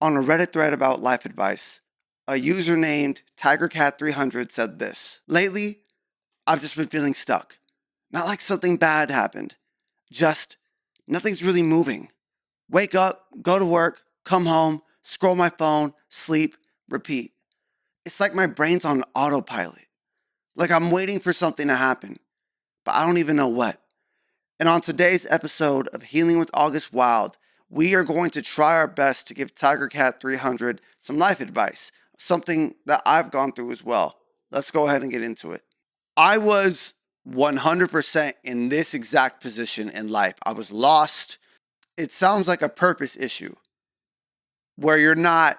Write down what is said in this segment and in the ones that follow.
On a Reddit thread about life advice, a user named TigerCat300 said this. Lately, I've just been feeling stuck. Not like something bad happened. Just nothing's really moving. Wake up, go to work, come home, scroll my phone, sleep, repeat. It's like my brain's on autopilot. Like I'm waiting for something to happen, but I don't even know what. And on today's episode of Healing with August Wild, we are going to try our best to give TigerCat300 some life advice, something that I've gone through as well. Let's go ahead and get into it. I was 100% in this exact position in life. I was lost. It sounds like a purpose issue where you're not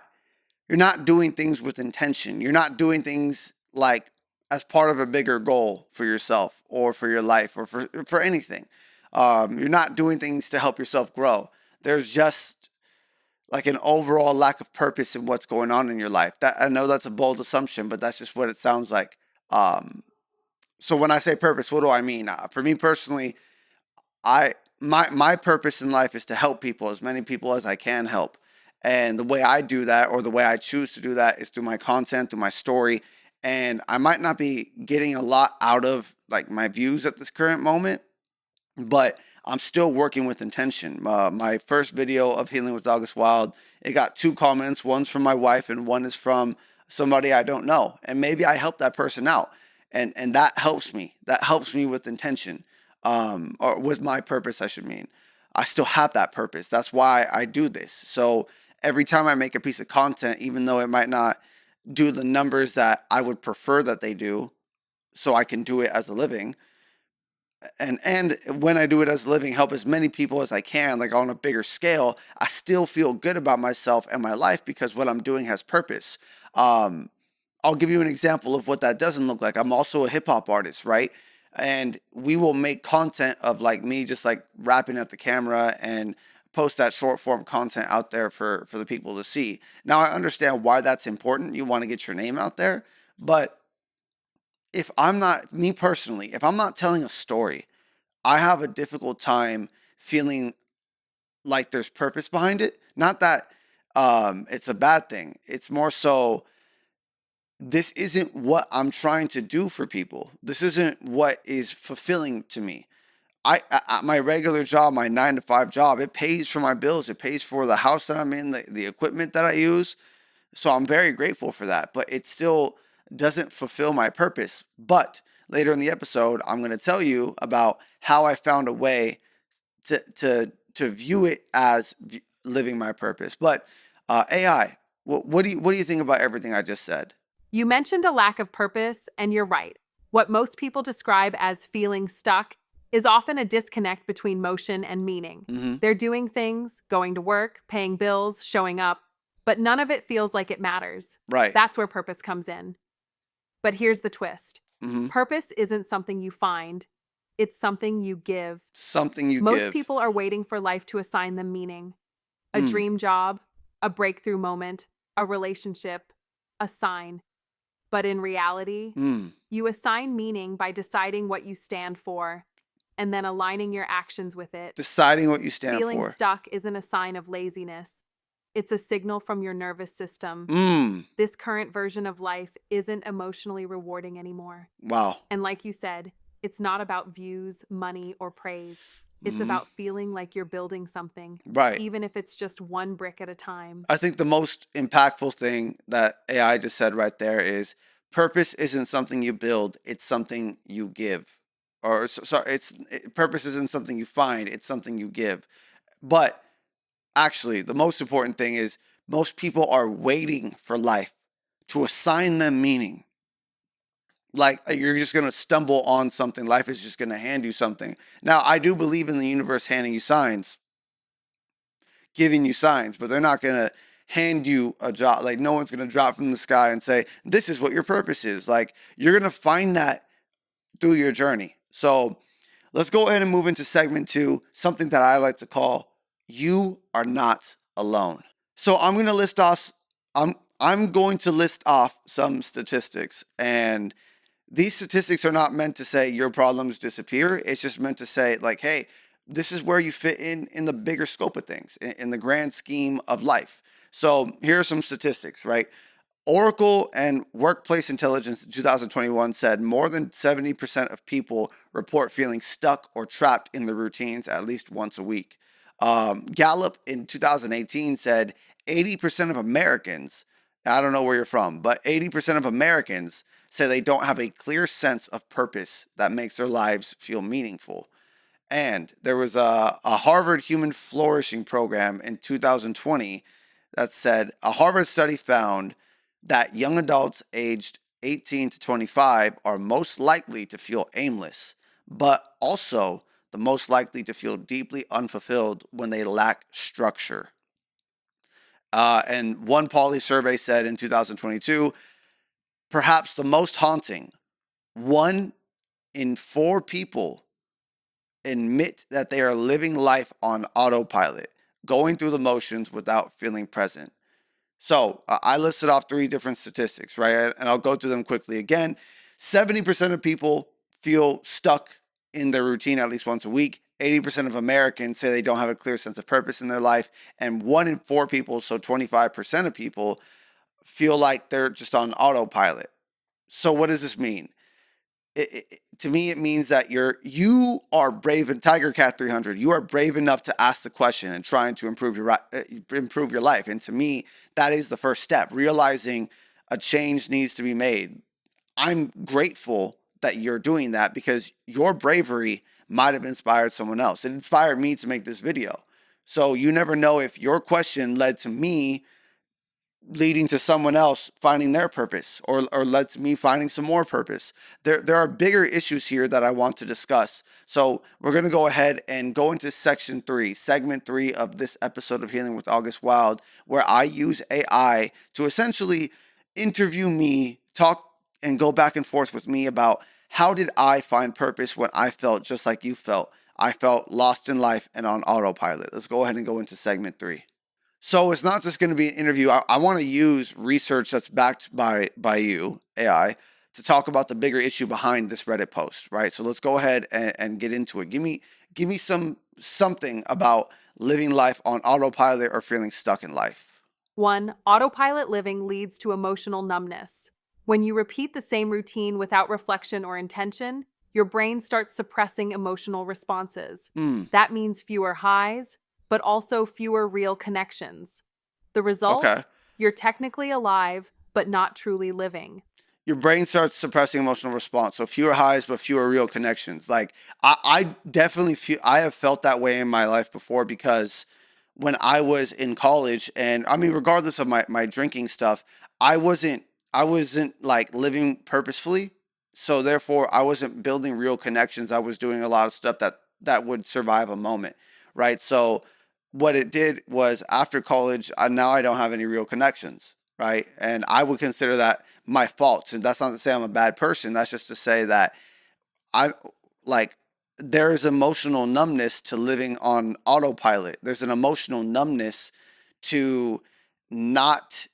doing things with intention. You're not doing things like as part of a bigger goal for yourself or for your life or for anything. You're not doing things to help yourself grow. There's just like an overall lack of purpose in what's going on in your life. That I know that's a bold assumption, but that's just what it sounds like. So when I say purpose, what do I mean? For me personally, my purpose in life is to help people, as many people as I can help. And the way I do that, or the way I choose to do that, is through my content, through my story. And I might not be getting a lot out of like my views at this current moment, but I'm still working with intention. My first video of Healing with August Wild, it got 2 comments. One's from my wife and one is from somebody I don't know. And maybe I helped that person out. And that helps me. That helps me with intention, or with my purpose, I should mean. I still have that purpose. That's why I do this. So every time I make a piece of content, even though it might not do the numbers that I would prefer that they do, so I can do it as a living, and when I do it as a living, help as many people as I can, like on a bigger scale, I still feel good about myself and my life because what I'm doing has purpose. I'll give you an example of what that doesn't look like. I'm also a hip hop artist, right? And we will make content of like me just like rapping at the camera and post that short form content out there for the people to see. Now I understand why that's important. You want to get your name out there, but if I'm not, me personally, if I'm not telling a story, I have a difficult time feeling like there's purpose behind it. Not that it's a bad thing. It's more so this isn't what I'm trying to do for people. This isn't what is fulfilling to me. My regular job, my 9 to 5 job, it pays for my bills. It pays for the house that I'm in, the equipment that I use. So I'm very grateful for that, but it still doesn't fulfill my purpose. But later in the episode, I'm going to tell you about how I found a way to view it as living my purpose. But AI, what do you think about everything I just said? You mentioned a lack of purpose, and you're right. What most people describe as feeling stuck is often a disconnect between motion and meaning. Mm-hmm. They're doing things, going to work, paying bills, showing up, but none of it feels like it matters. Right. That's where purpose comes in. But here's the twist. Mm-hmm. Purpose isn't something you find, it's something you give. Something you Most give. people are waiting for life to assign them meaning. A Mm. dream job, a breakthrough moment, a relationship, a sign. But in reality, Mm. you assign meaning by deciding what you stand for and then aligning your actions with it. Deciding what you stand Feeling for. stuck isn't a sign of laziness. It's a signal from your nervous system. Mm. This current version of life isn't emotionally rewarding anymore. Wow. And like you said, it's not about views, money, or praise. It's Mhm. about feeling like you're building something, Right. even if it's just one brick at a time. I think the most impactful thing that AI just said right there is purpose isn't something you build, it's something you give. Or sorry, purpose isn't something you find, it's something you give. But actually, the most important thing is most people are waiting for life to assign them meaning. Like you're just going to stumble on something, life is just going to hand you something. Now, I do believe in the universe handing you signs, giving you signs, but they're not going to hand you a job. Like no one's going to drop from the sky and say, this is what your purpose is. Like you're going to find that through your journey. So let's go ahead and move into segment 2, something that I like to call You Are Not Alone. So I'm going to list off some statistics, and these statistics are not meant to say your problems disappear. It's just meant to say like, hey, this is where you fit in the bigger scope of things, in the grand scheme of life. So here are some statistics, right? Oracle and Workplace Intelligence in 2021 said more than 70% of people report feeling stuck or trapped in their routines at least once a week. Gallup in 2018 said 80% of Americans, I don't know where you're from, but 80% of Americans say they don't have a clear sense of purpose that makes their lives feel meaningful. And there was a Harvard Human Flourishing Program in 2020 that said a Harvard study found that young adults aged 18 to 25 are most likely to feel aimless, but also the most likely to feel deeply unfulfilled when they lack structure. And one Poly survey said in 2022, perhaps the most haunting, 1 in 4 people admit that they are living life on autopilot, going through the motions without feeling present. So I listed off 3 different statistics, right? And I'll go through them quickly again. 70% of people feel stuck in their routine at least once a week. 80% of Americans say they don't have a clear sense of purpose in their life. And 1 in 4 people, so 25% of people, feel like they're just on autopilot. So what does this mean? To me, it means that you are brave, and Tiger Cat 300. You are brave enough to ask the question and trying to improve your life. And to me, that is the first step. Realizing a change needs to be made. I'm grateful that you're doing that because your bravery might have inspired someone else. It inspired me to make this video. So you never know if your question led to me leading to someone else finding their purpose or lets me finding some more purpose. There are bigger issues here that I want to discuss. So we're going to go ahead and go into segment 3 of this episode of Healing with August Wilde, where I use AI to essentially interview me, talk and go back and forth with me about how did I find purpose when I felt just like you felt. I felt lost in life and on autopilot. Let's go ahead and go into segment 3. So it's not just going to be an interview. I want to use research that's backed by you, AI, to talk about the bigger issue behind this Reddit post, right? So let's go ahead and get into it. Give me something about living life on autopilot or feeling stuck in life. 1. Autopilot living leads to emotional numbness. When you repeat the same routine without reflection or intention, your brain starts suppressing emotional responses. That means fewer highs, but also fewer real connections. The result? Okay. You're technically alive, but not truly living. Your brain starts suppressing emotional response. So fewer highs, but fewer real connections. Like I definitely feel I have felt that way in my life before because when I was in college, and I mean, regardless of my drinking stuff, I wasn't like living purposefully. So therefore I wasn't building real connections. I was doing a lot of stuff that would survive a moment. Right. So what it did was after college, now I don't have any real connections. Right. And I would consider that my fault. And that's not to say I'm a bad person. That's just to say that I like there is emotional numbness to living on autopilot. There's an emotional numbness to not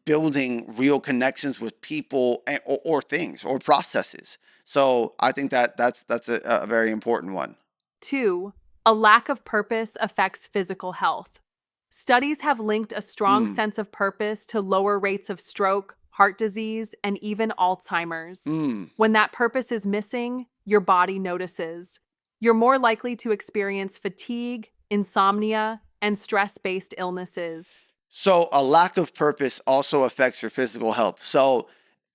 building real connections with people or things or processes. So I think that's a very important one. 2. A lack of purpose affects physical health. Studies have linked a strong Mm, sense of purpose to lower rates of stroke, heart disease, and even Alzheimer's. mm. When that purpose is missing, your body notices. You're more likely to experience fatigue, insomnia, and stress-based illnesses. So a lack of purpose also affects your physical health. So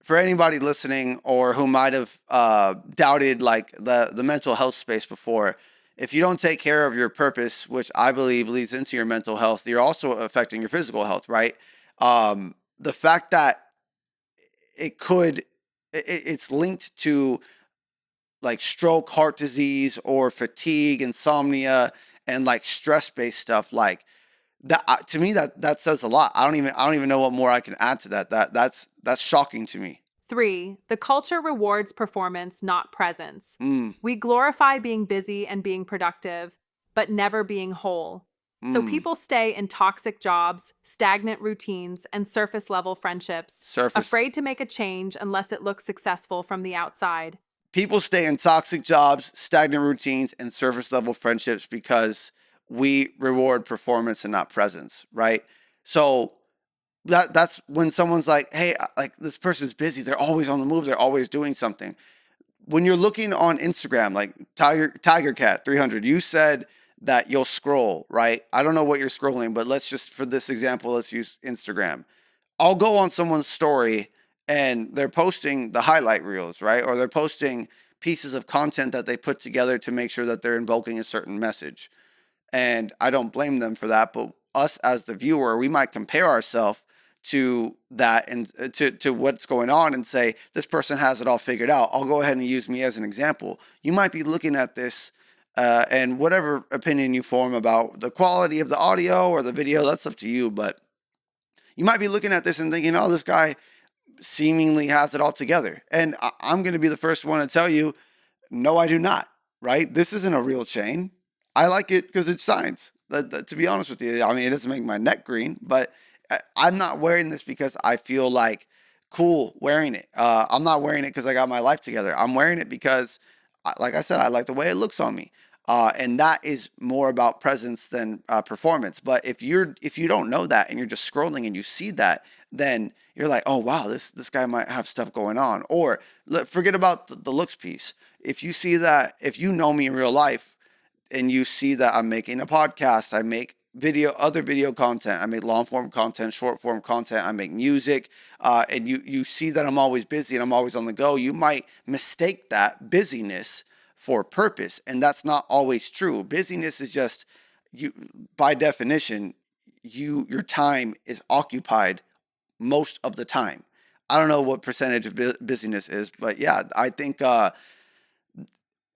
for anybody listening or who might have doubted like the mental health space before, if you don't take care of your purpose, which I believe leads into your mental health, you're also affecting your physical health, right? The fact that it's linked to like stroke, heart disease, or fatigue, insomnia, and like stress-based stuff, like that to me that says a lot. I don't even know what more I can add to that. That's shocking to me. 3. The culture rewards performance, not presence. Mm, We glorify being busy and being productive, but never being whole. So mm. people stay in toxic jobs, stagnant routines, and surface level friendships, Surface. afraid to make a change unless it looks successful from the outside. People stay in toxic jobs, stagnant routines, and surface level friendships because we reward performance and not presence, right? So that's when someone's like, hey, like this person's busy. They're always on the move. They're always doing something. When you're looking on Instagram, like Tiger Cat 300, you said that you'll scroll, right? I don't know what you're scrolling, but let's just, for this example, let's use Instagram. I'll go on someone's story and they're posting the highlight reels, right? Or they're posting pieces of content that they put together to make sure that they're invoking a certain message. And I don't blame them for that, but us as the viewer, we might compare ourselves to that and to what's going on and say, this person has it all figured out. I'll go ahead and use me as an example. You might be looking at this and whatever opinion you form about the quality of the audio or the video, that's up to you. But you might be looking at this and thinking, oh, this guy seemingly has it all together. And I'm going to be the first one to tell you, no, I do not, right? This isn't a real chain. I like it because it's science. To be honest with you, I mean, it doesn't make my neck green, but I'm not wearing this because I feel like cool wearing it. I'm not wearing it because I got my life together. I'm wearing it because, like I said, I like the way it looks on me. And that is more about presence than performance. But if you don't know that and you're just scrolling and you see that, then you're like, oh wow, this guy might have stuff going on. Or forget about the looks piece. If you see that, if you know me in real life, and you see that I'm making a podcast, I make other video content, I make long form content, short form content, I make music, and you see that I'm always busy and I'm always on the go, you might mistake that busyness for purpose, and that's not always true. Busyness is just, you, by definition, your time is occupied most of the time. I don't know what percentage of busyness is, but yeah, I think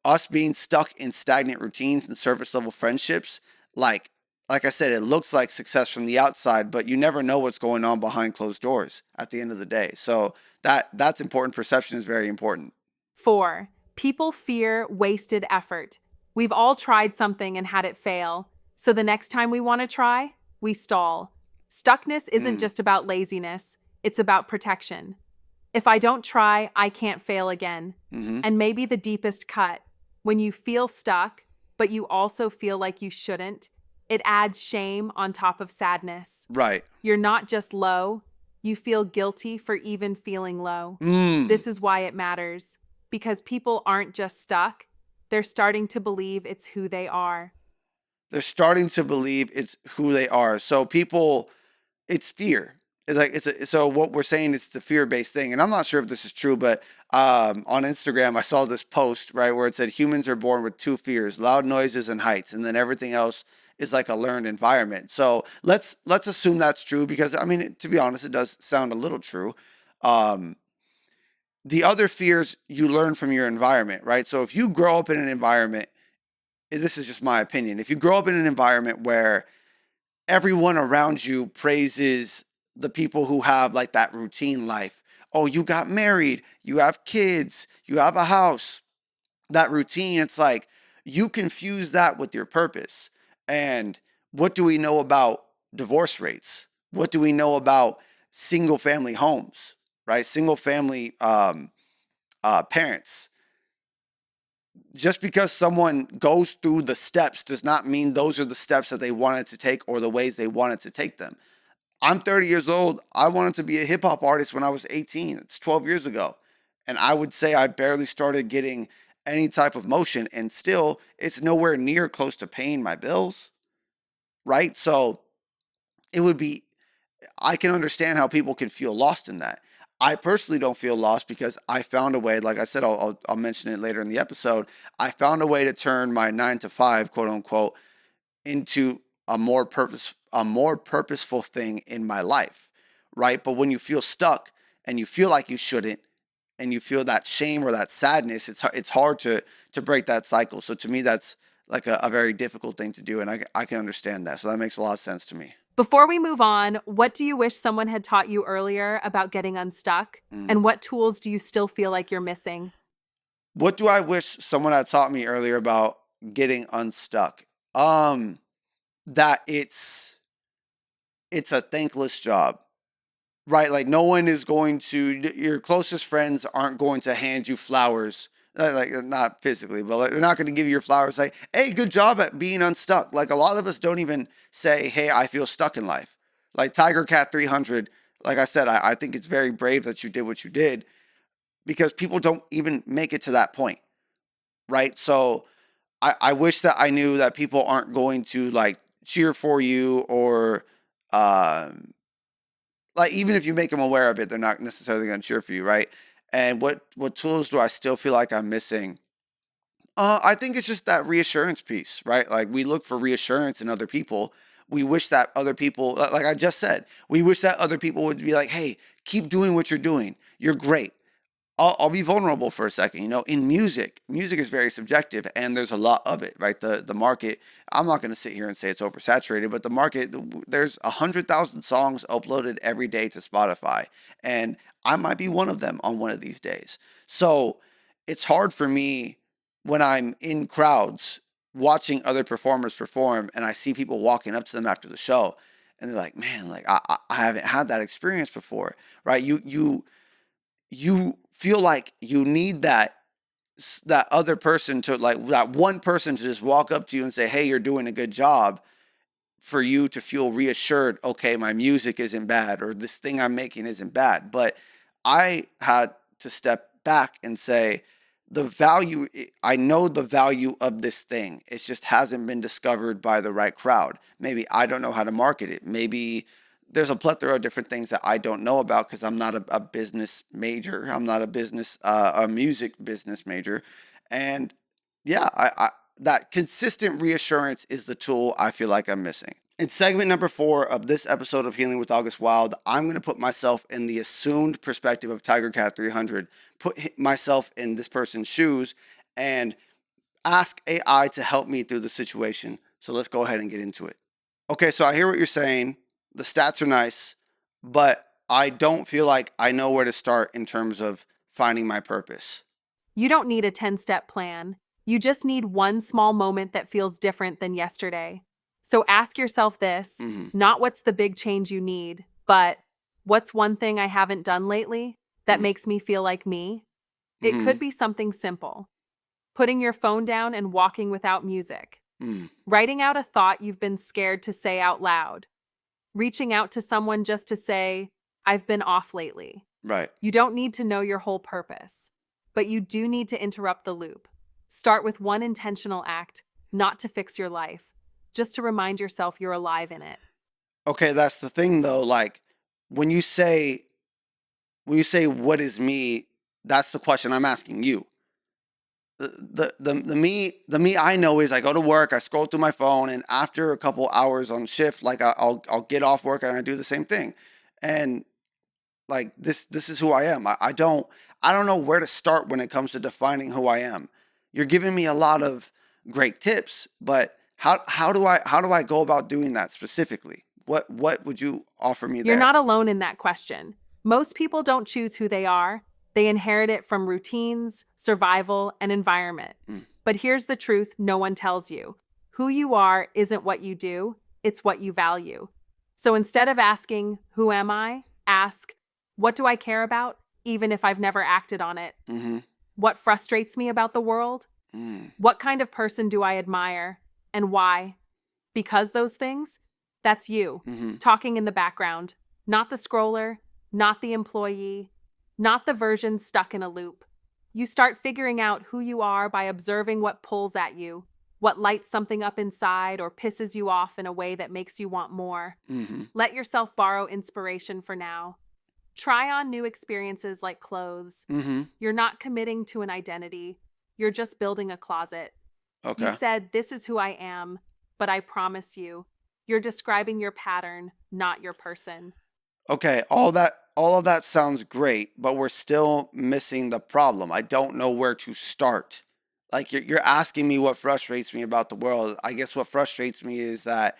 us being stuck in stagnant routines and surface level friendships, like I said, it looks like success from the outside, but you never know what's going on behind closed doors at the end of the day. So that's important. Perception is very important. 4. People fear wasted effort. We've all tried something and had it fail. So the next time we want to try, we stall. Stuckness isn't just about laziness, it's about protection. If I don't try, I can't fail again. And maybe the deepest cut, when you feel stuck, but you also feel like you shouldn't, it adds shame on top of sadness. Right. You're not just low, you feel guilty for even feeling low. This is why it matters. Because people aren't just stuck, they're starting to believe it's who they are. They're starting to believe it's who they are. So people, it's fear. It's like so what we're saying is the fear-based thing, and I'm not sure if this is true, but on Instagram I saw this post, right, where it said humans are born with two fears: loud noises and heights, and then everything else is like a learned environment. So let's assume that's true, because I mean, to be honest, it does sound a little true. The other fears you learn from your environment, right? So if you grow up in an environment, this is just my opinion, if you grow up in an environment where everyone around you praises the people who have like that routine life. Oh, you got married, you have kids, you have a house. That routine, it's like you confuse that with your purpose. And what do we know about divorce rates? What do we know about single family homes, right? Single family parents. Just because someone goes through the steps does not mean those are the steps that they wanted to take or the ways they wanted to take them. I'm 30 years old. I wanted to be a hip hop artist when I was 18. It's 12 years ago. And I would say I barely started getting any type of motion, and still it's nowhere near close to paying my bills, right? So it would be, I can understand how people can feel lost in that. I personally don't feel lost because I found a way, like I said, I'll mention it later in the episode. I found a way to turn my 9 to 5, quote unquote, into a more purposeful thing in my life, right? But when you feel stuck and you feel like you shouldn't, and you feel that shame or that sadness, it's hard to break that cycle. So to me, that's like a very difficult thing to do, and I can understand that. So that makes a lot of sense to me. Before we move on, what do you wish someone had taught you earlier about getting unstuck? And what tools do you still feel like you're missing? What do I wish someone had taught me earlier about getting unstuck? That it's a thankless job, right? Like no one is going to, your closest friends aren't going to hand you flowers, like not physically, but like, they're not going to give you your flowers like, hey, good job at being unstuck. Like a lot of us don't even say, hey, I feel stuck in life. Like Tiger Cat 300 Like I said, I think it's very brave that you did what you did, because people don't even make it to that point, right? So I wish that I knew that people aren't going to like cheer for you, or um, like even if you make them aware of it, they're not necessarily going to cheer for you, right? And what tools do I still feel like I'm missing? I think it's just that reassurance piece, right? Like we look for reassurance in other people. We wish that other people, like I just said, we wish that other people would be like, "Hey, keep doing what you're doing. You're great." I'll be vulnerable for a second. In music is very subjective, and there's a lot of it, right? The market. I'm not going to sit here and say it's oversaturated, but the market. There's 100,000 songs uploaded every day to Spotify, and I might be one of them on one of these days. So it's hard for me when I'm in crowds watching other performers perform, and I see people walking up to them after the show, and they're like, "Man, like I haven't had that experience before," right? You feel like you need that other person to, like, that one person to just walk up to you and say, "Hey, you're doing a good job," for you to feel reassured. Okay, my music isn't bad, or this thing I'm making isn't bad. But I had to step back and say, the value, I know the value of this thing. It just hasn't been discovered by the right crowd. Maybe I don't know how to market it. Maybe there's a plethora of different things that I don't know about, because I'm not a business major. I'm not a music business major. And yeah, that consistent reassurance is the tool I feel like I'm missing. In segment number 4 of this episode of Healing with August Wild, I'm going to put myself in the assumed perspective of Tiger Cat 300, put myself in this person's shoes, and ask AI to help me through the situation. So let's go ahead and get into it. Okay, so I hear what you're saying. The stats are nice, but I don't feel like I know where to start in terms of finding my purpose. You don't need a 10-step plan. You just need one small moment that feels different than yesterday. So ask yourself this, not what's the big change you need, but what's one thing I haven't done lately that makes me feel like me? It could be something simple. Putting your phone down and walking without music. Writing out a thought you've been scared to say out loud. Reaching out to someone just to say, I've been off lately. Right. You don't need to know your whole purpose, but you do need to interrupt the loop. Start with one intentional act, not to fix your life, just to remind yourself you're alive in it. Okay, that's the thing though. Like when you say what is me, that's the question I'm asking you. The me I know is I go to work, I scroll through my phone, and after a couple hours on shift, like I'll get off work and I do the same thing. And like this is who I am. I don't know where to start when it comes to defining who I am. You're giving me a lot of great tips, but how do I go about doing that specifically? What would you offer me You're there? not alone in that question. Most people don't choose who they are. They inherit it from routines, survival, and environment. But here's the truth no one tells you. Who you are isn't what you do, it's what you value. So instead of asking, who am I? Ask, what do I care about, even if I've never acted on it? Mm-hmm. What frustrates me about the world? What kind of person do I admire? And why? Because those things, that's you, Mm-hmm. talking in the background, not the scroller, not the employee, not the version stuck in a loop. You start figuring out who you are by observing what pulls at you, what lights something up inside or pisses you off in a way that makes you want more. Mm-hmm. Let yourself borrow inspiration for now. Try on new experiences like clothes. Mm-hmm. You're not committing to an identity. You're just building a closet. You Okay. said, this is who I am, but I promise you, you're describing your pattern, not your person. Okay, all of that sounds great, but we're still missing the problem. I don't know where to start. Like you're asking me what frustrates me about the world. I guess what frustrates me is that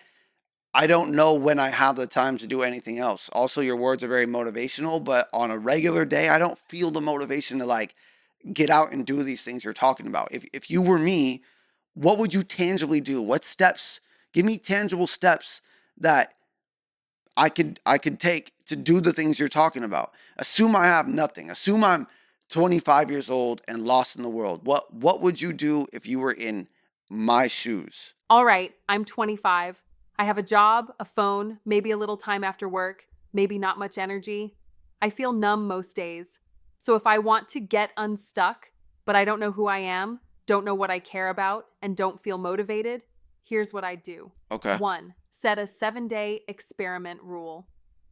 I don't know when I have the time to do anything else. Also, your words are very motivational, but on a regular day, I don't feel the motivation to like get out and do these things you're talking about. If you were me, what would you tangibly do? What steps? Give me tangible steps that I could take to do the things you're talking about. Assume I have nothing. Assume I'm 25 years old and lost in the world. What would you do if you were in my shoes? All right, I'm 25. I have a job, a phone, maybe a little time after work. maybe not much energy. I feel numb most days. So if I want to get unstuck, but I don't know who I am, don't know what I care about, and don't feel motivated, here's what I do. Okay. 1. Set a 7-day experiment rule.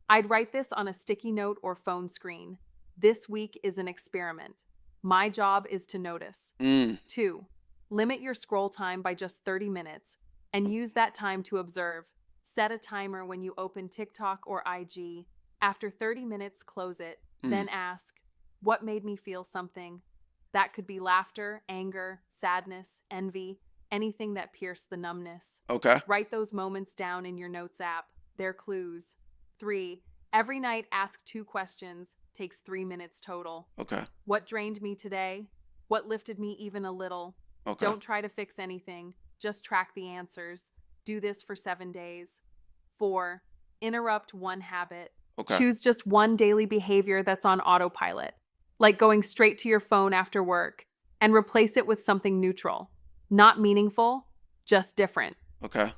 I'd write this on a sticky note or phone screen. This week is an experiment. My job is to notice. 2. Limit your scroll time by just 30 minutes and use that time to observe. Set a timer when you open TikTok or IG. After 30 minutes, close it. Then ask, what made me feel something? That could be laughter, anger, sadness, envy, anything that pierced the numbness. Okay. Write those moments down in your notes app. They're clues. 3. Every night, ask 2 questions. Takes 3 minutes total. Okay. What drained me today? What lifted me even a little? Okay. Don't try to fix anything. Just track the answers. Do this for 7 days. 4. Interrupt one habit. Okay. Choose just one daily behavior that's on autopilot, like going straight to your phone after work, and replace it with something neutral. Not meaningful, just different. Okay.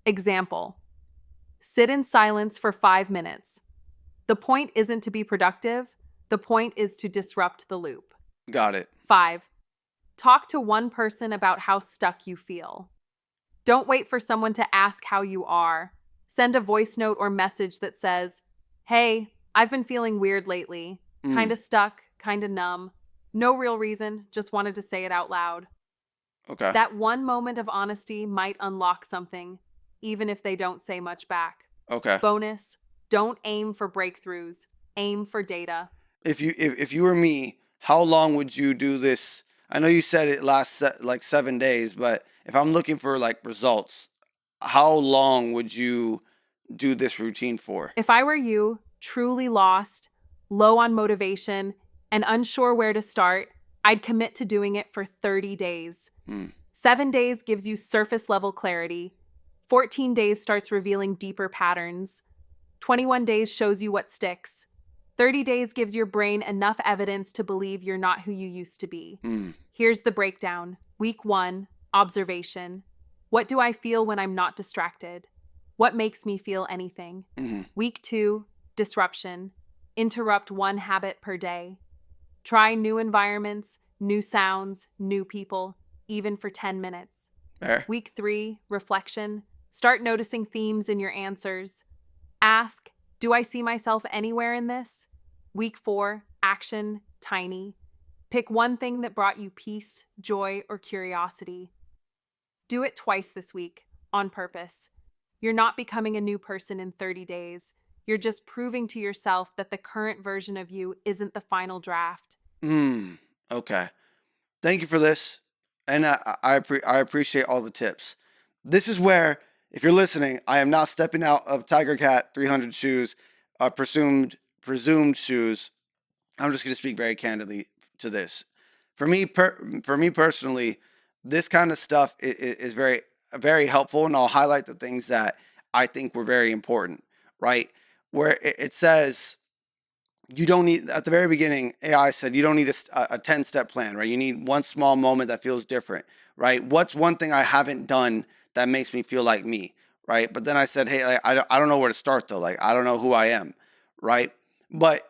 Example. Sit in silence for 5 minutes. The point isn't to be productive. The point is to disrupt the loop. Got it. 5. Talk to one person about how stuck you feel. Don't wait for someone to ask how you are. Send a voice note or message that says, hey, I've been feeling weird lately. Kinda stuck, kinda numb. No real reason, just wanted to say it out loud. Okay. That one moment of honesty might unlock something, even if they don't say much back. Okay. Bonus, don't aim for breakthroughs, aim for data. If you were me, how long would you do this? I know you said it lasts like 7 days, but if I'm looking for like results, how long would you do this routine for? If I were you, truly lost, low on motivation, and unsure where to start, I'd commit to doing it for 30 days. 7 days gives you surface level clarity. 14 days starts revealing deeper patterns. 21 days shows you what sticks. 30 days gives your brain enough evidence to believe you're not who you used to be. Here's the breakdown. Week 1, observation. What do I feel when I'm not distracted? What makes me feel anything? Week 2, disruption. Interrupt one habit per day. Try new environments, new sounds, new people, even for 10 minutes. Fair. Week 3, reflection. Start noticing themes in your answers. Ask, do I see myself anywhere in this? Week 4, action, tiny. Pick one thing that brought you peace, joy, or curiosity. Do it twice this week, on purpose. You're not becoming a new person in 30 days. You're just proving to yourself that the current version of you isn't the final draft. Okay. Thank you for this. And I appreciate all the tips. This is where, if you're listening, I am not stepping out of Tiger Cat 300 shoes, presumed shoes. I'm just going to speak very candidly to this. For me personally, this kind of stuff is very, very helpful, and I'll highlight the things that I think were very important, right? Where it says you don't need, at the very beginning, AI said you don't need a 10-step plan, right? You need one small moment that feels different, right? What's one thing I haven't done that makes me feel like me, right? But then I said, hey, like, I don't know where to start though. Like, I don't know who I am, right? But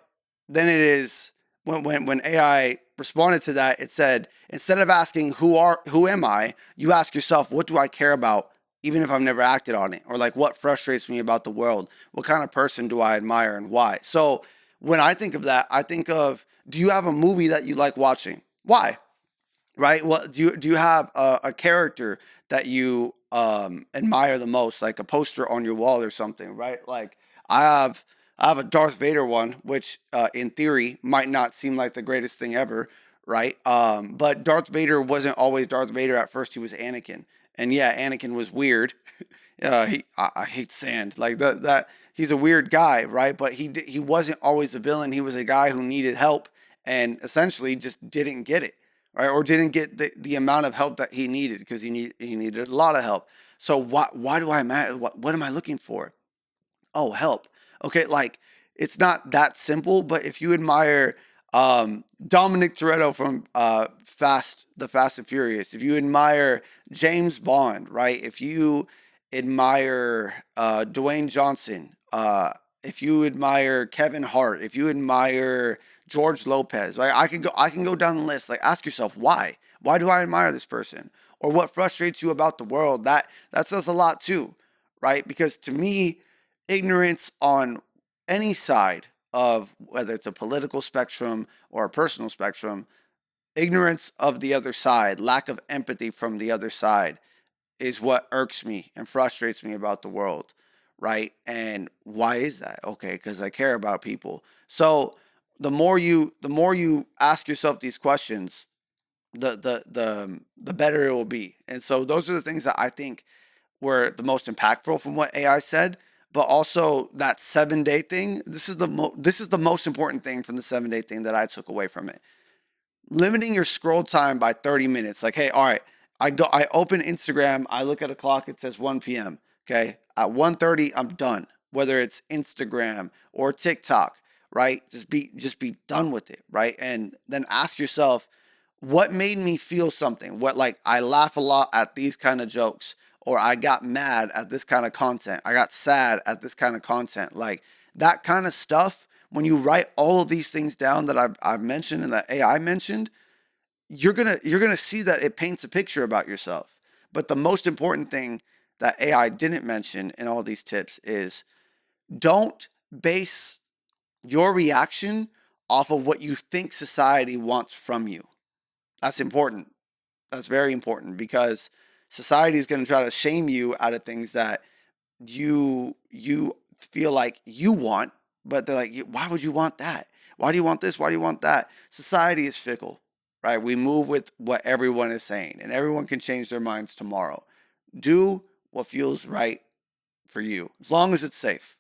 then it is, when AI responded to that, it said, instead of asking who am I, you ask yourself, what do I care about, even if I've never acted on it? Or like, what frustrates me about the world? What kind of person do I admire and why? So when I think of that, I think of, do you have a movie that you like watching? Why? Right? Well, do you have a character that you admire the most, like a poster on your wall or something, right? Like I have a Darth Vader one, which in theory might not seem like the greatest thing ever, right? But Darth Vader wasn't always Darth Vader. At first, he was Anakin, and yeah, Anakin was weird. I hate sand, like that. He's a weird guy, right? But he wasn't always a villain. He was a guy who needed help and essentially just didn't get it, right? Or didn't get the amount of help that he needed, because he needed a lot of help. So why do I matter? What am I looking for? Oh, help. Okay, like it's not that simple, but if you admire Dominic Toretto from the Fast and Furious, if you admire James Bond, right? If you admire Dwayne Johnson, if you admire Kevin Hart, if you admire George Lopez, right? I can go down the list. Like, ask yourself why. Why do I admire this person? Or what frustrates you about the world? That says a lot too, right? Because to me, ignorance on any side of whether it's a political spectrum or a personal spectrum, ignorance of the other side, lack of empathy from the other side is what irks me and frustrates me about the world, right? And why is that? Okay, because I care about people. So the more you ask yourself these questions, the better it will be. And so those are the things that I think were the most impactful from what AI said. But also that 7 day thing. This is the most important thing from the 7 day thing that I took away from it. Limiting your scroll time by 30 minutes. Like, hey, all right, I open Instagram, I look at a clock, it says 1 p.m. Okay. At 1:30, I'm done. Whether it's Instagram or TikTok, right? Just be done with it, right? And then ask yourself, what made me feel something? What, like, I laugh a lot at these kind of jokes, or I got mad at this kind of content. I got sad at this kind of content. Like, that kind of stuff, when you write all of these things down that I've mentioned and that AI mentioned, you're gonna see that it paints a picture about yourself. But the most important thing that AI didn't mention in all these tips is, don't base your reaction off of what you think society wants from you. That's important. That's very important, because society is going to try to shame you out of things that you feel like you want, but they're like, why would you want that? Why do you want this? Why do you want that? Society is fickle, right? We move with what everyone is saying, and everyone can change their minds tomorrow. Do what feels right for you, as long as it's safe.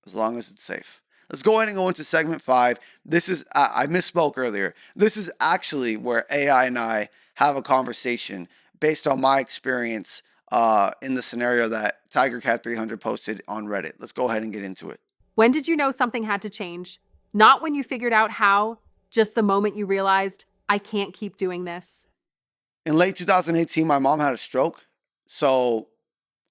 As long as it's safe. Let's go ahead and go into segment 5. This is, I misspoke earlier. This is actually where AI and I have a conversation based on my experience in the scenario that Tiger Cat 300 posted on Reddit. Let's go ahead and get into it. When did you know something had to change? Not when you figured out how, just the moment you realized, I can't keep doing this. In late 2018, my mom had a stroke. So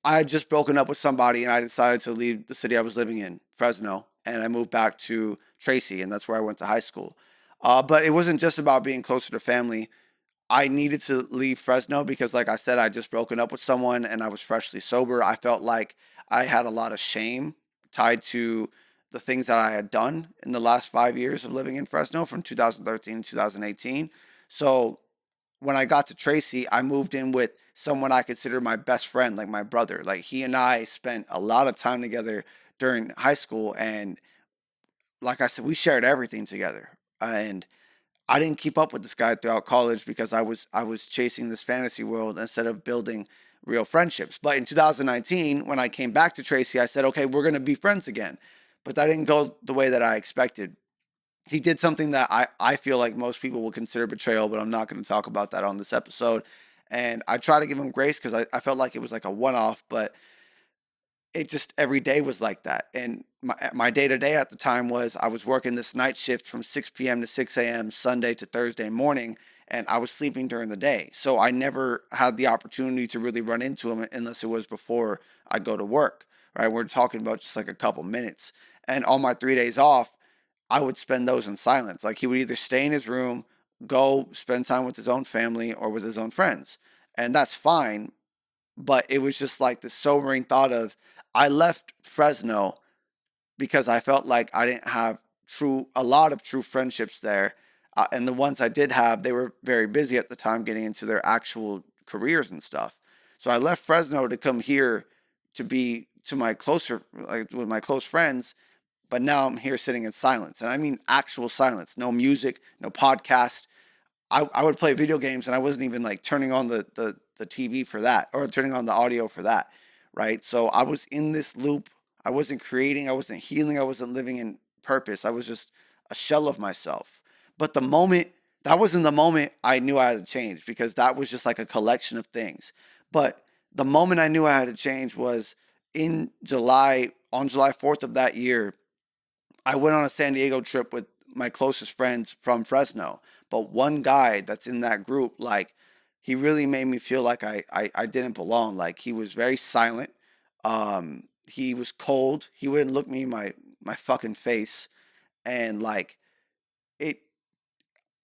I had just broken up with somebody, and I decided to leave the city I was living in, Fresno, and I moved back to Tracy, and that's where I went to high school. But it wasn't just about being closer to family. I needed to leave Fresno because, like I said, I just broken up with someone and I was freshly sober. I felt like I had a lot of shame tied to the things that I had done in the last 5 years of living in Fresno from 2013 to 2018. So when I got to Tracy, I moved in with someone I consider my best friend, like my brother. Like, he and I spent a lot of time together during high school, and like I said, we shared everything together. And I didn't keep up with this guy throughout college because I was chasing this fantasy world instead of building real friendships. But in 2019, when I came back to Tracy, I said, okay, we're gonna be friends again. But that didn't go the way that I expected. He did something that I feel like most people would consider betrayal, but I'm not going to talk about that on this episode. And I try to give him grace because I felt like it was like a one off, but it just every day was like that. And my day to day at the time was, I was working this night shift from 6 p.m. to 6 a.m., Sunday to Thursday morning, and I was sleeping during the day. So I never had the opportunity to really run into him unless it was before I go to work, right? We're talking about just like a couple minutes. And on my 3 days off, I would spend those in silence. Like, he would either stay in his room, go spend time with his own family or with his own friends. And that's fine. But it was just like the sobering thought of, I left Fresno because I felt like I didn't have a lot of true friendships there. And the ones I did have, they were very busy at the time getting into their actual careers and stuff. So I left Fresno to come here to be to my closer, like with my close friends. But now I'm here sitting in silence. And I mean actual silence. No music, no podcast. I would play video games and I wasn't even like turning on the TV for that, or turning on the audio for that. Right. So I was in this loop. I wasn't creating. I wasn't healing. I wasn't living in purpose. I was just a shell of myself. But that wasn't the moment I knew I had to change, because that was just like a collection of things. But the moment I knew I had to change was on July 4th of that year. I went on a San Diego trip with my closest friends from Fresno. But one guy that's in that group, like, he really made me feel like I didn't belong. Like, he was very silent. He was cold. He wouldn't look me my fucking face, and like it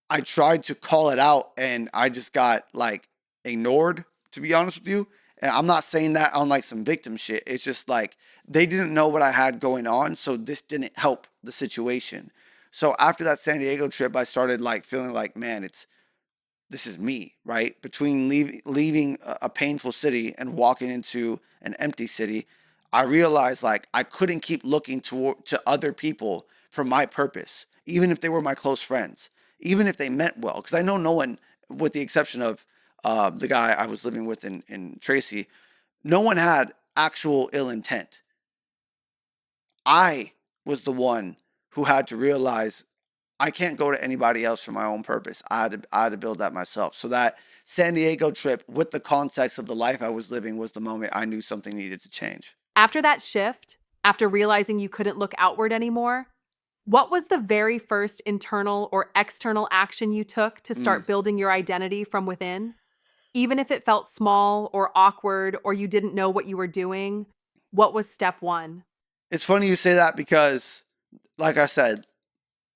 I tried to call it out and I just got like ignored, to be honest with you. And I'm not saying that on like some victim shit. It's just like they didn't know what I had going on, so this didn't help the situation. So after that San Diego trip, I started like feeling like, man, this is me, right? Between leaving a painful city and walking into an empty city, I realized like I couldn't keep looking to other people for my purpose, even if they were my close friends, even if they meant well. Because I know no one, with the exception of the guy I was living with in Tracy, no one had actual ill intent. I was the one who had to realize I can't go to anybody else for my own purpose. I had to build that myself. So that San Diego trip, with the context of the life I was living, was the moment I knew something needed to change. After that shift, after realizing you couldn't look outward anymore, what was the very first internal or external action you took to start building your identity from within? Even if it felt small or awkward or you didn't know what you were doing, what was step one? It's funny you say that because, like I said,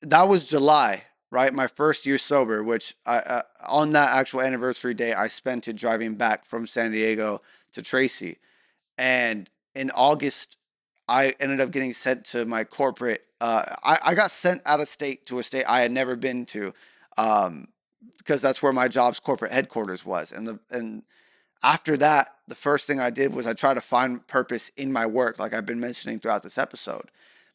that was July, right? My first year sober, which on that actual anniversary day, I spent it driving back from San Diego to Tracy. And in August, I ended up getting sent to my corporate. I got sent out of state to a state I had never been to, because that's where my job's corporate headquarters was. And after that, the first thing I did was I tried to find purpose in my work, like I've been mentioning throughout this episode.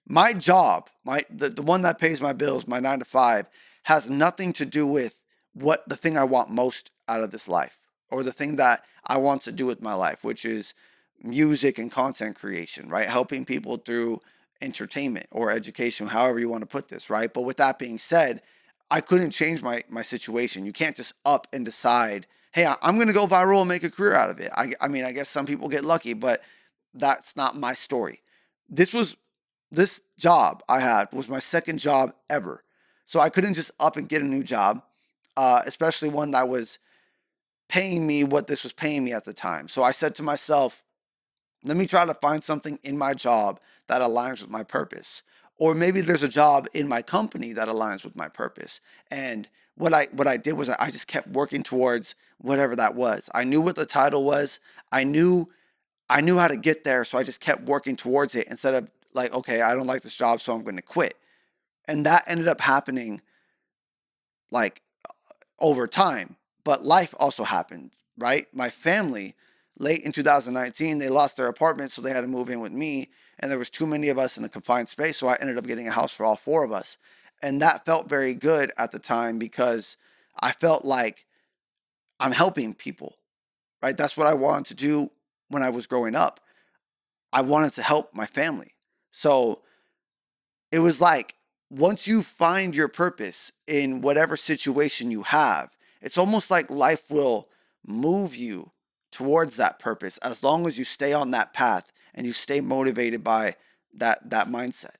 My job, the one that pays my bills, my 9 to 5, has nothing to do with what the thing I want most out of this life, or the thing that I want to do with my life, which is music and content creation, right? Helping people through entertainment or education, however you want to put this, right? But with that being said, I couldn't change my situation. You can't just up and decide, hey, I'm going to go viral and make a career out of it. I mean, I guess some people get lucky, but that's not my story. This job I had was my second job ever. So I couldn't just up and get a new job, especially one that was paying me what this was paying me at the time. So I said to myself, let me try to find something in my job that aligns with my purpose. Or maybe there's a job in my company that aligns with my purpose. And what I did was I just kept working towards whatever that was. I knew what the title was. I knew how to get there, so I just kept working towards it instead of like, okay, I don't like this job, so I'm going to quit. And that ended up happening like over time. But life also happened, right? My family, late in 2019, they lost their apartment, so they had to move in with me. And there was too many of us in a confined space, so I ended up getting a house for all 4 of us. And that felt very good at the time because I felt like I'm helping people, right? That's what I wanted to do when I was growing up. I wanted to help my family. So it was like once you find your purpose in whatever situation you have, it's almost like life will move you towards that purpose as long as you stay on that path and you stay motivated by that mindset.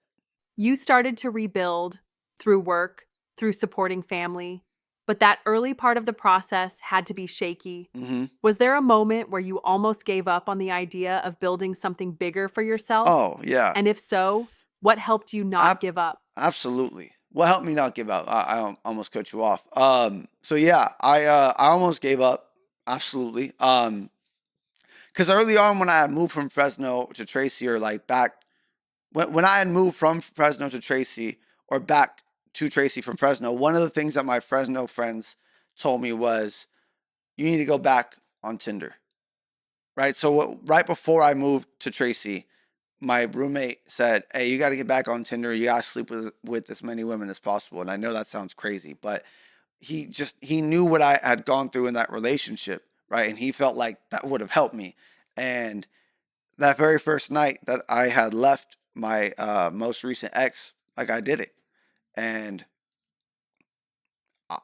You started to rebuild through work, through supporting family, but that early part of the process had to be shaky. Mm-hmm. Was there a moment where you almost gave up on the idea of building something bigger for yourself? Oh yeah, And if so, what helped you not Ab- give up? absolutely. What helped me not give up? I almost cut you off. So yeah, I almost gave up. Absolutely. Because early on when I had moved from Fresno to Tracy, or like back when I had moved from Fresno to Tracy, or back to Tracy from Fresno, one of the things that my Fresno friends told me was, you need to go back on Tinder, right? So right before I moved to Tracy, my roommate said, hey, you got to get back on Tinder. You got to sleep with as many women as possible. And I know that sounds crazy, but he knew what I had gone through in that relationship, right? And he felt like that would have helped me. And that very first night that I had left my most recent ex, like I did it. And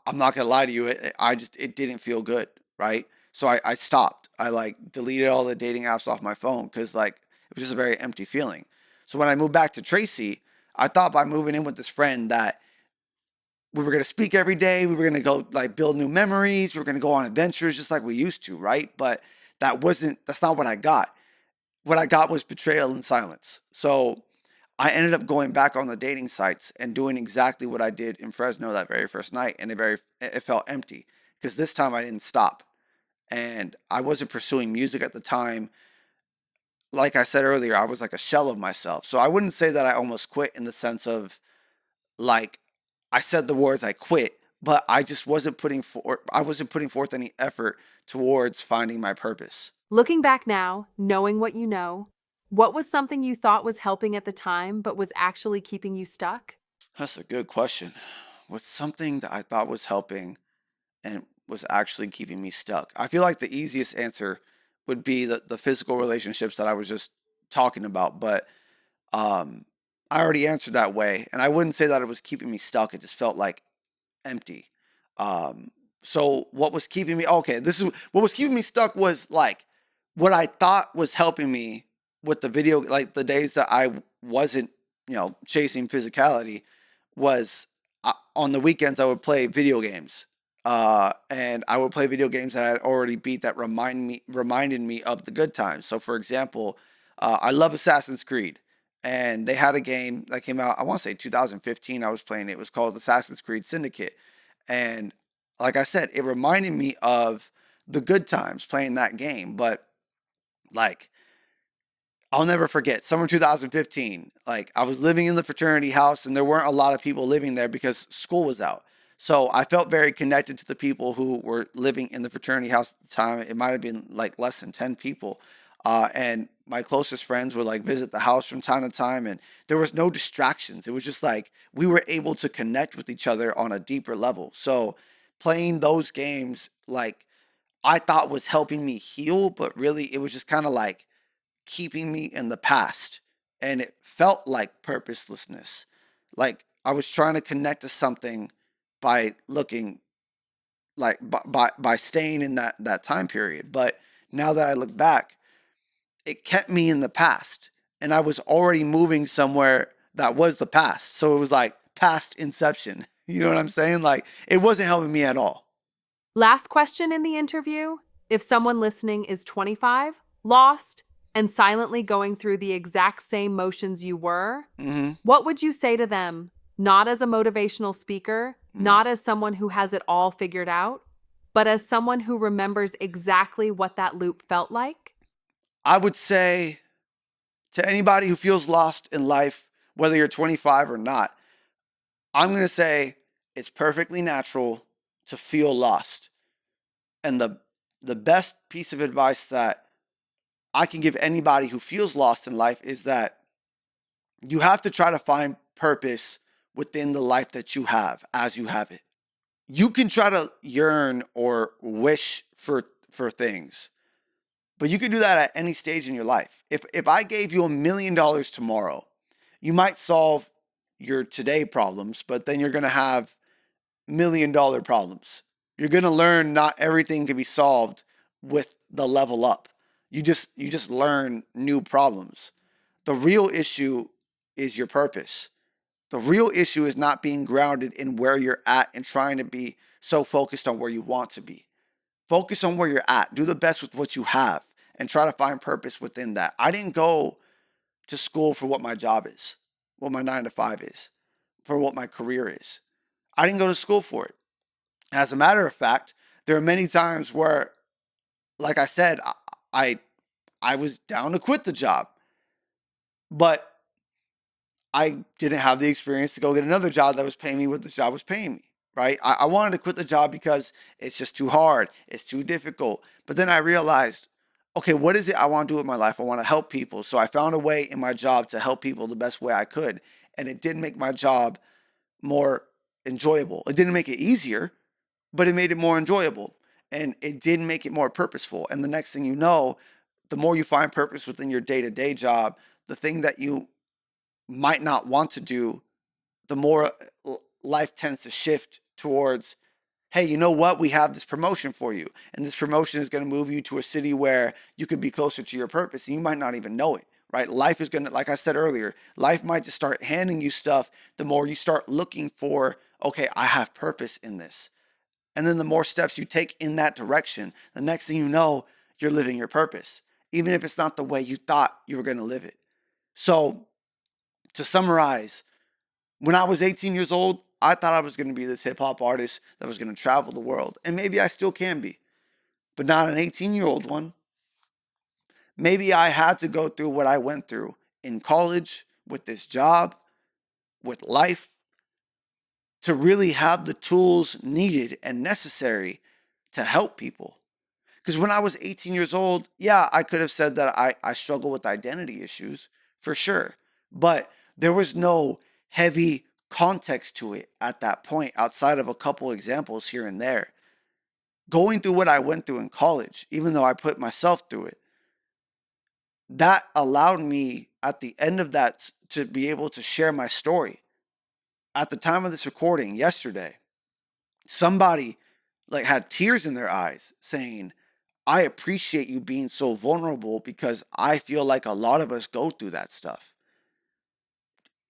I'm not gonna lie to you, it didn't feel good, right? So I stopped. I like deleted all the dating apps off my phone because like it was just a very empty feeling. So when I moved back to Tracy, I thought by moving in with this friend that we were gonna speak every day, we were gonna go like build new memories, we were gonna go on adventures just like we used to, right? But that's not what I got. What I got was betrayal and silence. So I ended up going back on the dating sites and doing exactly what I did in Fresno that very first night, and it felt empty because this time I didn't stop, and I wasn't pursuing music at the time. Like I said earlier, I was like a shell of myself. So I wouldn't say that I almost quit in the sense of like I said the words I quit, but I wasn't putting forth any effort towards finding my purpose. Looking back now, knowing what you know, what was something you thought was helping at the time but was actually keeping you stuck? That's a good question. What's something that I thought was helping and was actually keeping me stuck? I feel like the easiest answer would be the physical relationships that I was just talking about, but um, I already answered that way, and I wouldn't say that it was keeping me stuck. It just felt like empty. Um, so what was keeping me? Okay, this is what was keeping me stuck was like what I thought was helping me with the video, like the days that I wasn't, chasing physicality, was on the weekends I would play video games. And I would play video games that I had already beat that reminded me of the good times. So, for example, I love Assassin's Creed, and they had a game that came out. I want to say 2015. I was playing it. It was called Assassin's Creed Syndicate, and like I said, it reminded me of the good times playing that game. But like I'll never forget summer 2015. Like I was living in the fraternity house and there weren't a lot of people living there because school was out. So I felt very connected to the people who were living in the fraternity house at the time. It might have been like less than 10 people. And my closest friends would like visit the house from time to time, and there was no distractions. It was just like we were able to connect with each other on a deeper level. So playing those games, like I thought was helping me heal, but really it was just kind of like keeping me in the past, and it felt like purposelessness. Like I was trying to connect to something by looking like by staying in that time period. But now that I look back, it kept me in the past, and I was already moving somewhere that was the past. So it was like past inception. You know what I'm saying? Like it wasn't helping me at all. Last question in the interview. If someone listening is 25, lost, and silently going through the exact same motions you were, Hmm. what would you say to them? Not as a motivational speaker, not as someone who has it all figured out, but as someone who remembers exactly what that loop felt like? I would say to anybody who feels lost in life, whether you're 25 or not, I'm going to say it's perfectly natural to feel lost. And the best piece of advice that I can give anybody who feels lost in life is that you have to try to find purpose within the life that you have as you have it. You can try to yearn or wish for things, but you can do that at any stage in your life. If I gave you $1 million tomorrow, you might solve your today problems, but then you're going to have $1 million problems. You're going to learn not everything can be solved with the level up. You just learn new problems. The real issue is your purpose. The real issue is not being grounded in where you're at and trying to be so focused on where you want to be. Focus on where you're at. Do the best with what you have and try to find purpose within that. I didn't go to school for what my job is, what my 9 to 5 is, for what my career is. I didn't go to school for it. As a matter of fact, there are many times where, like I said, I I was down to quit the job, but I didn't have the experience to go get another job that was paying me what the job was paying me. Right? I wanted to quit the job because it's just too hard. It's too difficult. But then I realized, okay, what is it I want to do with my life? I want to help people. So I found a way in my job to help people the best way I could. And it did make my job more enjoyable. It didn't make it easier, but it made it more enjoyable. And it did make it more purposeful. And the next thing you know, the more you find purpose within your day to day job, the thing that you might not want to do, the more life tends to shift towards, hey, you know what? We have this promotion for you. And this promotion is going to move you to a city where you could be closer to your purpose. And you might not even know it, right? Life is going to, like I said earlier, life might just start handing you stuff the more you start looking for, okay, I have purpose in this. And then the more steps you take in that direction, the next thing you know, you're living your purpose, even if it's not the way you thought you were going to live it. So To summarize, when I was 18 years old, I thought I was going to be this hip hop artist that was going to travel the world. And maybe I still can be, but not an 18-year-old one. Maybe I had to go through what I went through in college, with this job, with life, to really have the tools needed and necessary to help people. Because when I was 18 years old, yeah, I could have said that I struggle with identity issues, for sure. But there was no heavy context to it at that point, outside of a couple examples here and there. Going through what I went through in college, even though I put myself through it, that allowed me at the end of that to be able to share my story. At the time of this recording yesterday, somebody like had tears in their eyes saying, I appreciate you being so vulnerable because I feel like a lot of us go through that stuff.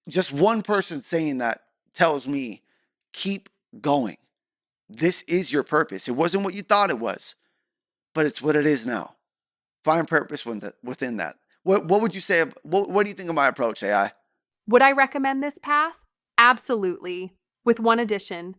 Just one person saying that tells me, keep going. This is your purpose. It wasn't what you thought it was, but it's what it is now. Find purpose within that. What would you say? What do you think of my approach, AI? Would I recommend this path? Absolutely. With one addition.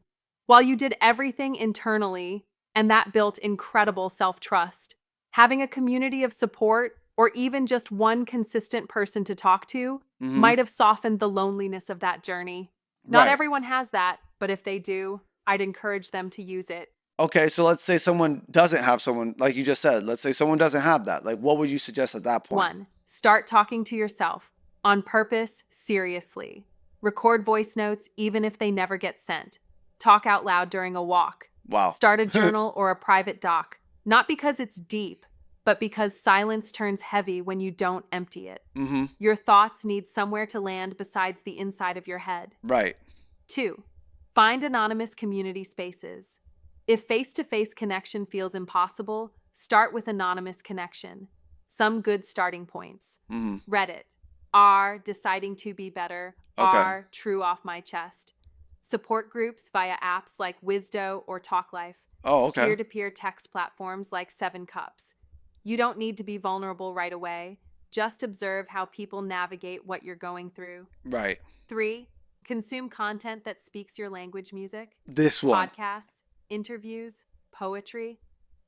While you did everything internally, and that built incredible self-trust, having a community of support or even just one consistent person to talk to might have softened the loneliness of that journey. Not Right. everyone has that, but if they do, I'd encourage them to use it. Okay, so let's say someone doesn't have someone, like you just said, let's say someone doesn't have that. Like, what would you suggest at that point? 1. Start talking to yourself. On purpose, seriously. Record voice notes even if they never get sent. Talk out loud during a walk. Wow. Start a journal or a private doc. Not because it's deep, but because silence turns heavy when you don't empty it. Your thoughts need somewhere to land besides the inside of your head. Right. 2. Find anonymous community spaces. If face-to-face connection feels impossible, start with anonymous connection. Some good starting points. Reddit. R, deciding to be better. Okay. R, true off my chest. Support groups via apps like Wisdo or TalkLife. Oh, okay. Peer-to-peer text platforms like 7Cups. You don't need to be vulnerable right away. Just observe how people navigate what you're going through. Right. 3. Consume content that speaks your language. Music, This one. podcasts, interviews, poetry.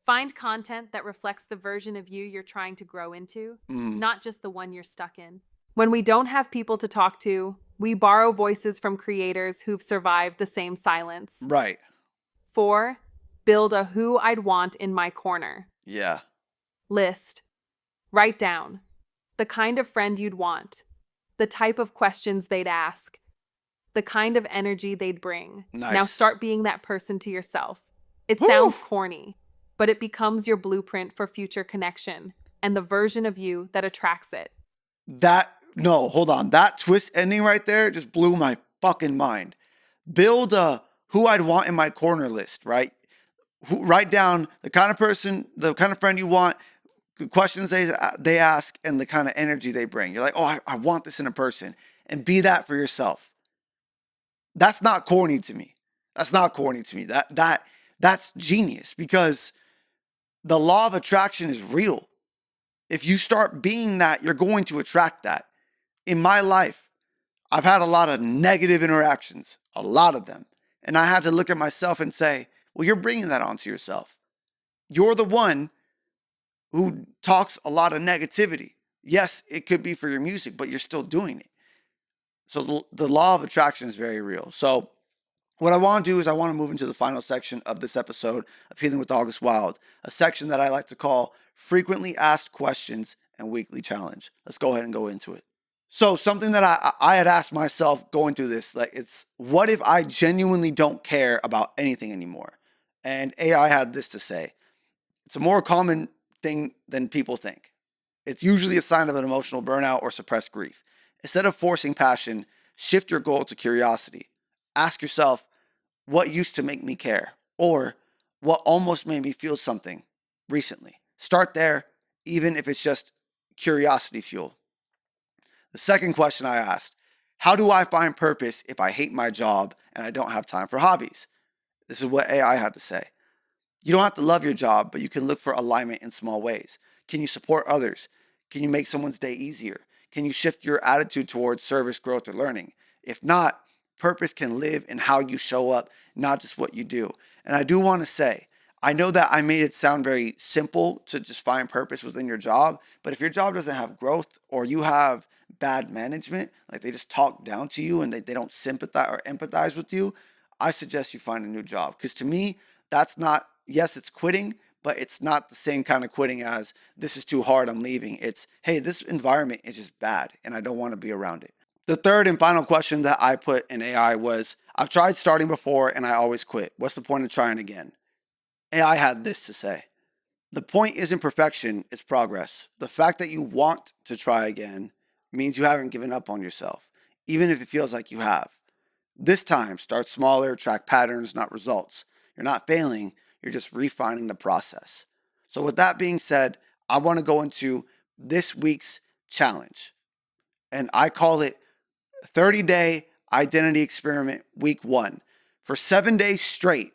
Find content that reflects the version of you you're trying to grow into, not just the one you're stuck in. When we don't have people to talk to, we borrow voices from creators who've survived the same silence. Right. 4. Build a who I'd want in my corner. Yeah. List. Write down the kind of friend you'd want, the type of questions they'd ask, the kind of energy they'd bring. Nice. Now start being that person to yourself. It Woo! sounds corny, but it becomes your blueprint for future connection and the version of you that attracts it. No, hold on. That twist ending right there just blew my fucking mind. Build a who I'd want in my corner list, right? Write down the kind of person, the kind of friend you want, the questions they ask, and the kind of energy they bring. You're like, oh, I want this in a person. And be that for yourself. That's not corny to me. That's genius, because the law of attraction is real. If you start being that, you're going to attract that. In my life, I've had a lot of negative interactions, a lot of them. And I had to look at myself and say, well, you're bringing that onto yourself. You're the one who talks a lot of negativity. Yes, it could be for your music, but you're still doing it. So the law of attraction is very real. So what I want to do is I want to move into the final section of this episode of Healing with August Wilde, a section that I like to call Frequently Asked Questions and Weekly Challenge. Let's go ahead and go into it. So something that I had asked myself going through this, like, it's what if I genuinely don't care about anything anymore? And AI had this to say. It's a more common thing than people think. It's usually a sign of an emotional burnout or suppressed grief. Instead of forcing passion, shift your goal to curiosity. Ask yourself, what used to make me care? Or what almost made me feel something recently? Start there, even if it's just curiosity fuel. The second question I asked, how do I find purpose if I hate my job and I don't have time for hobbies? This is what AI had to say. You don't have to love your job, but you can look for alignment in small ways. Can you support others? Can you make someone's day easier? Can you shift your attitude towards service, growth, or learning? If not, purpose can live in how you show up, not just what you do. And I do want to say, I know that I made it sound very simple to just find purpose within your job, but if your job doesn't have growth or you have bad management, like they just talk down to you and they don't sympathize or empathize with you, I suggest you find a new job. Because to me, that's not, yes, it's quitting, but it's not the same kind of quitting as this is too hard, I'm leaving. It's, hey, this environment is just bad and I don't want to be around it. The third and final question that I put in AI was, I've tried starting before and I always quit. What's the point of trying again? AI had this to say: the point isn't perfection, it's progress. The fact that you want to try again means you haven't given up on yourself, even if it feels like you have. This time, start smaller, track patterns, not results. You're not failing, you're just refining the process. So, with that being said, I want to go into this week's challenge, and I call it 30-Day Identity Experiment Week 1. For 7 days straight,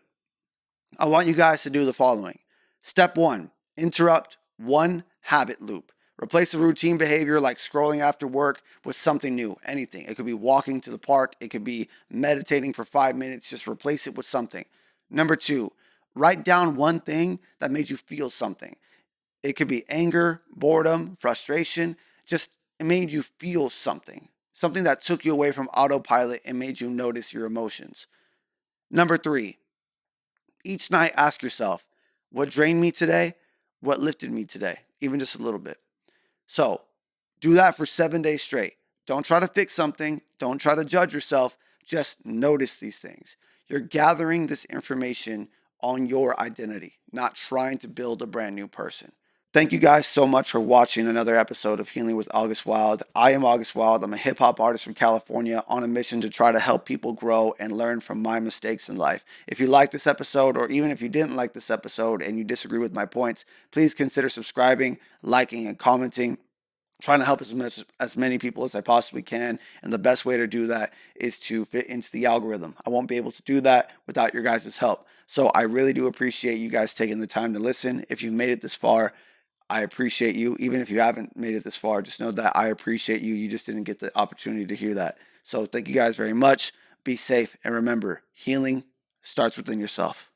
I want you guys to do the following. Step 1, interrupt one habit loop. Replace a routine behavior like scrolling after work with something new, anything. It could be walking to the park. It could be meditating for 5 minutes. Just replace it with something. Number 2, write down one thing that made you feel something. It could be anger, boredom, frustration. Just it made you feel something. Something that took you away from autopilot and made you notice your emotions. Number 3, each night ask yourself, what drained me today? What lifted me today? Even just a little bit. So do that for 7 days straight. Don't try to fix something. Don't try to judge yourself. Just notice these things. You're gathering this information on your identity, not trying to build a brand new person. Thank you guys so much for watching another episode of Healing with August Wild. I am August Wild. I'm a hip hop artist from California on a mission to try to help people grow and learn from my mistakes in life. If you like this episode, or even if you didn't like this episode and you disagree with my points, please consider subscribing, liking, and commenting. Trying to help as many people as I possibly can. And the best way to do that is to fit into the algorithm. I won't be able to do that without your guys' help. So I really do appreciate you guys taking the time to listen. If you've made it this far, I appreciate you. Even if you haven't made it this far, just know that I appreciate you. You just didn't get the opportunity to hear that. So thank you guys very much. Be safe. And remember, healing starts within yourself.